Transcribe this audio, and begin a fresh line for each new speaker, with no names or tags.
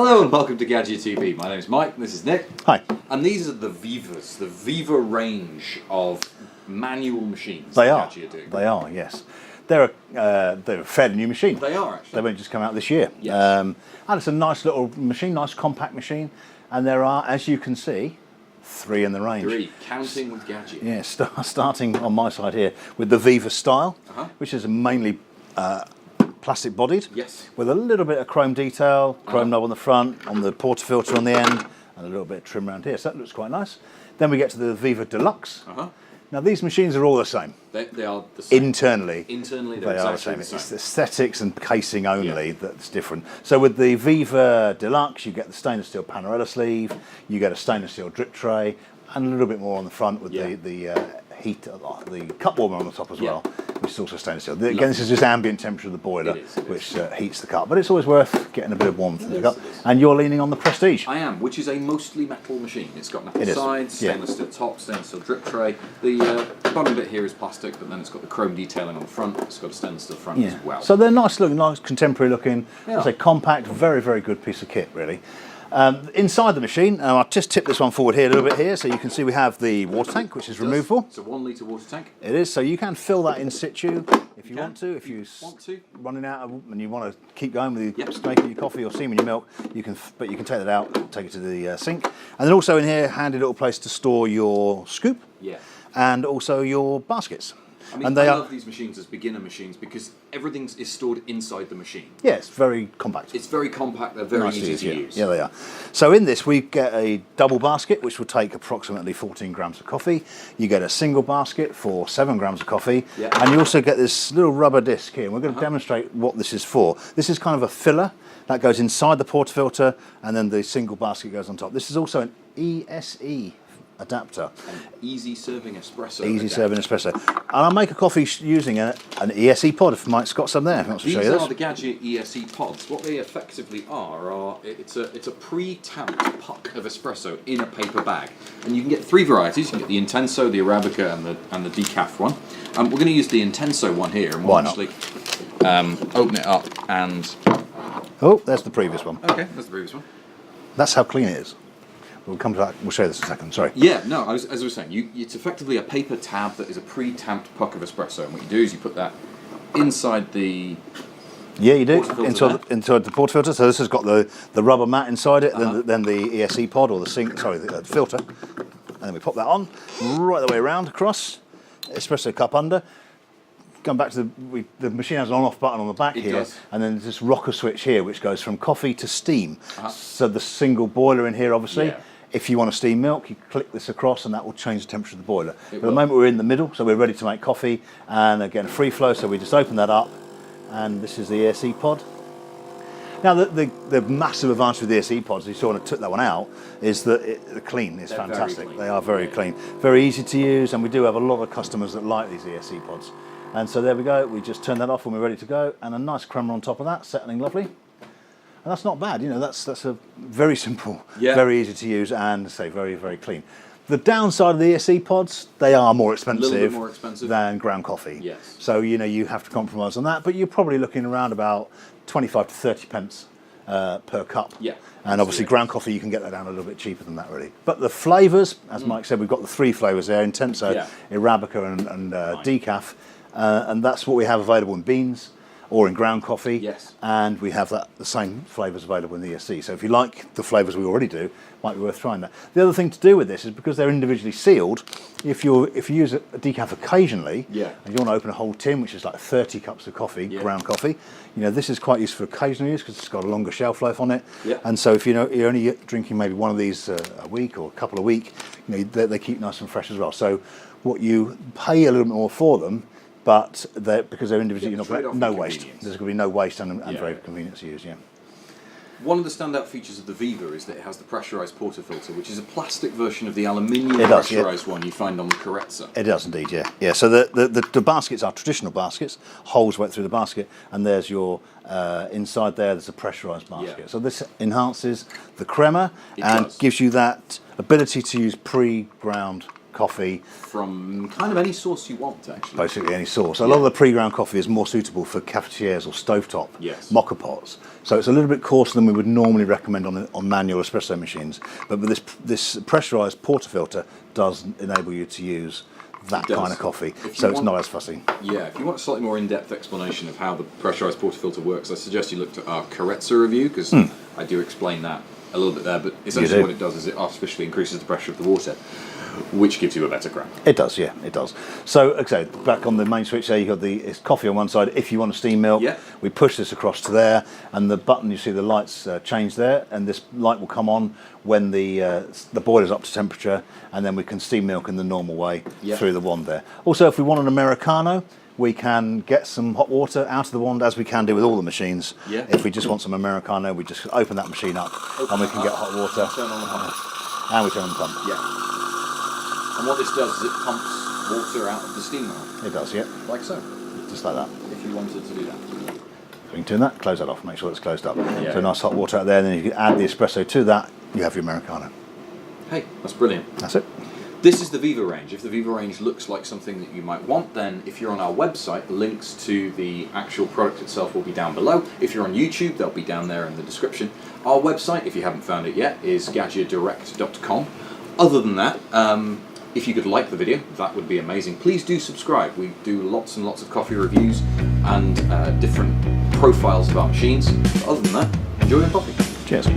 Hello and welcome to Gaggia TV. My name is Mike and this is Nick.
Hi.
And these are the Vivas, the Viva range of manual machines
They
that
are.
Gaggia do.
They are, yes. They're a fairly new machine.
They are actually.
They've only just come out this year.
Yes.
And it's a nice little machine, nice compact machine. And there are, as you can see, 3 in the range.
3, counting with Gaggia.
Yeah, starting on my side here with the Viva style, which is mainly plastic bodied.
Yes.
With a little bit of chrome detail, chrome knob on the front, on the porta filter on the end, and a little bit of trim around here. So that looks quite nice. Then we get to the Viva Deluxe. Now these machines are all the same.
They are the same.
Internally.
Internally,
They are the
exactly
same. It's the aesthetics and casing only that's different. So with the Viva Deluxe, you get the stainless steel panorama sleeve, you get a stainless steel drip tray, and a little bit more on the front with the heat, the cup warmer on the top as well, which is also stainless steel. Again, this is just ambient temperature of the boiler, which heats the cup. But it's always worth getting a bit of warmth in the cup. And you're leaning on the Prestige.
I am, which is a mostly metal machine. It's got metal sides, stainless steel top, stainless steel drip tray. The bottom bit here is plastic, but then it's got the chrome detailing on the front. It's got a stainless steel front as well.
So they're nice looking, nice contemporary looking. It's a compact, very, very good piece of kit, really. Inside the machine, I'll just tip this one forward here a little bit here, so you can see we have the water tank, which is removable.
It's a 1 litre water tank.
It is, so you can fill that in situ if you want to. If you
want to,
running out and you want to keep going with your making your coffee or steaming your milk, you can. But you can take that out, take it to the sink, and then also in here, handy little place to store your scoop. And also your baskets.
I mean, I love these machines as beginner machines because everything is stored inside the machine.
Yeah, it's very compact.
It's very compact, they're very easy to use.
Yeah, they are. So in this, we get a double basket, which will take approximately 14 grams of coffee. You get a single basket for 7 grams of coffee. And you also get this little rubber disc here. And we're going to demonstrate what this is for. This is kind of a filler that goes inside the portafilter, and then the single basket goes on top. This is also an ESE adapter.
An easy serving espresso.
Easy serving espresso. And I'll make a coffee using an ESE pod if Mike's got some there. If he wants to show you this.
These are the Gaggia ESE pods. What they effectively are it's a pre-tamped puck of espresso in a paper bag. And you can get 3 varieties. You can get the Intenso, the Arabica and the decaf one. We're going to use the Intenso one here, and we'll actually open it up and...
Oh, there's the previous one.
Okay, that's the previous one.
That's how clean it is. We'll come to that. We'll show you this in a second. Sorry.
Yeah, no. As I was saying, it's effectively a paper tab that is a pre-tamped puck of espresso, and what you do is you put that inside the
you do inside the portafilter. So this has got the rubber mat inside it, then the ESE pod or the the filter, and then we pop that on right the way around across. Espresso cup under. Come back to the machine has an on-off button on the back here, and then there's this rocker switch here which goes from coffee to steam. So the single boiler in here, obviously. If you want to steam milk, you click this across and that will change the temperature of the boiler. At the moment we're in the middle, so we're ready to make coffee, and again free flow, so we just open that up, and this is the ESE pod. Now the massive advantage with the ESE pods, if you sort of took that one out, is that the clean is fantastic. They are very clean, very easy to use, and we do have a lot of customers that like these ESE pods. And so there we go, we just turn that off when we're ready to go, and a nice crema on top of that, settling lovely. And that's not bad, you know, that's a very simple, very easy to use, and say very, very clean. The downside of the ESE pods, they are more expensive, than ground coffee. So, you know, you have to compromise on that, but you're probably looking around about 25 to 30 pence per cup. And obviously ground coffee, you can get that down a little bit cheaper than that, really. But the flavours, as Mike said, we've got the 3 flavours there, Intenso, Arabica and decaf, and that's what we have available in beans or in ground coffee, and we have the same flavours available in the ESE. So if you like the flavours we already do, might be worth trying that. The other thing to do with this is because they're individually sealed, if you use a decaf occasionally, and you want to open a whole tin, which is like 30 cups of coffee, ground coffee, you know, this is quite useful for occasional use because it's got a longer shelf life on it. And so if you're only drinking maybe one of these a week or a couple a week, you know, they keep nice and fresh as well. So what you pay a little bit more for them, but because they're individual, you're not no waste. There's going to be no waste and very convenient to use.
One of the standout features of the Viva is that it has the pressurised portafilter, which is a plastic version of the aluminium pressurised one you find on the Carezza.
It does indeed, yeah. So the baskets are traditional baskets, holes went through the basket, and there's your, inside there's a pressurised basket. So this enhances the crema and gives you that ability to use pre-ground coffee.
From kind of any source you want, actually.
Basically any source. A lot of the pre-ground coffee is more suitable for cafetières or stovetop mocha pots. So it's a little bit coarser than we would normally recommend on manual espresso machines. But with this pressurised portafilter does enable you to use that kind of coffee. So it's not as fussy.
Yeah, if you want a slightly more in-depth explanation of how the pressurised portafilter works, I suggest you look at our Carezza review, because I do explain that a little bit there, but essentially what it does is it artificially increases the pressure of the water, which gives you a better crack.
It does, yeah, it does. So, okay, back on the main switch there, you've got it's coffee on one side. If you want a steam milk, we push this across to there, and the button, you see the lights change there, and this light will come on when the boiler's up to temperature, and then we can steam milk in the normal way through the wand there. Also, if we want an Americano, we can get some hot water out of the wand, as we can do with all the machines. If we just want some Americano, we just open that machine up, and we can get hot water.
Turn on the pump.
And we turn on the pump.
And what this does is it pumps water out of the steam valve.
It does, yeah.
Like so.
Just like that.
If you wanted to do that.
So we can turn that, close that off, make sure it's closed up. So nice hot water out there, and then you can add the espresso to that, you have your Americano.
Hey, that's brilliant.
That's it.
This is the Viva range. If the Viva range looks like something that you might want, then if you're on our website, links to the actual product itself will be down below. If you're on YouTube, they'll be down there in the description. Our website, if you haven't found it yet, is gaggiadirect.com. Other than that, if you could like the video, that would be amazing. Please do subscribe. We do lots and lots of coffee reviews and different profiles of our machines. But other than that, enjoy your coffee.
Cheers.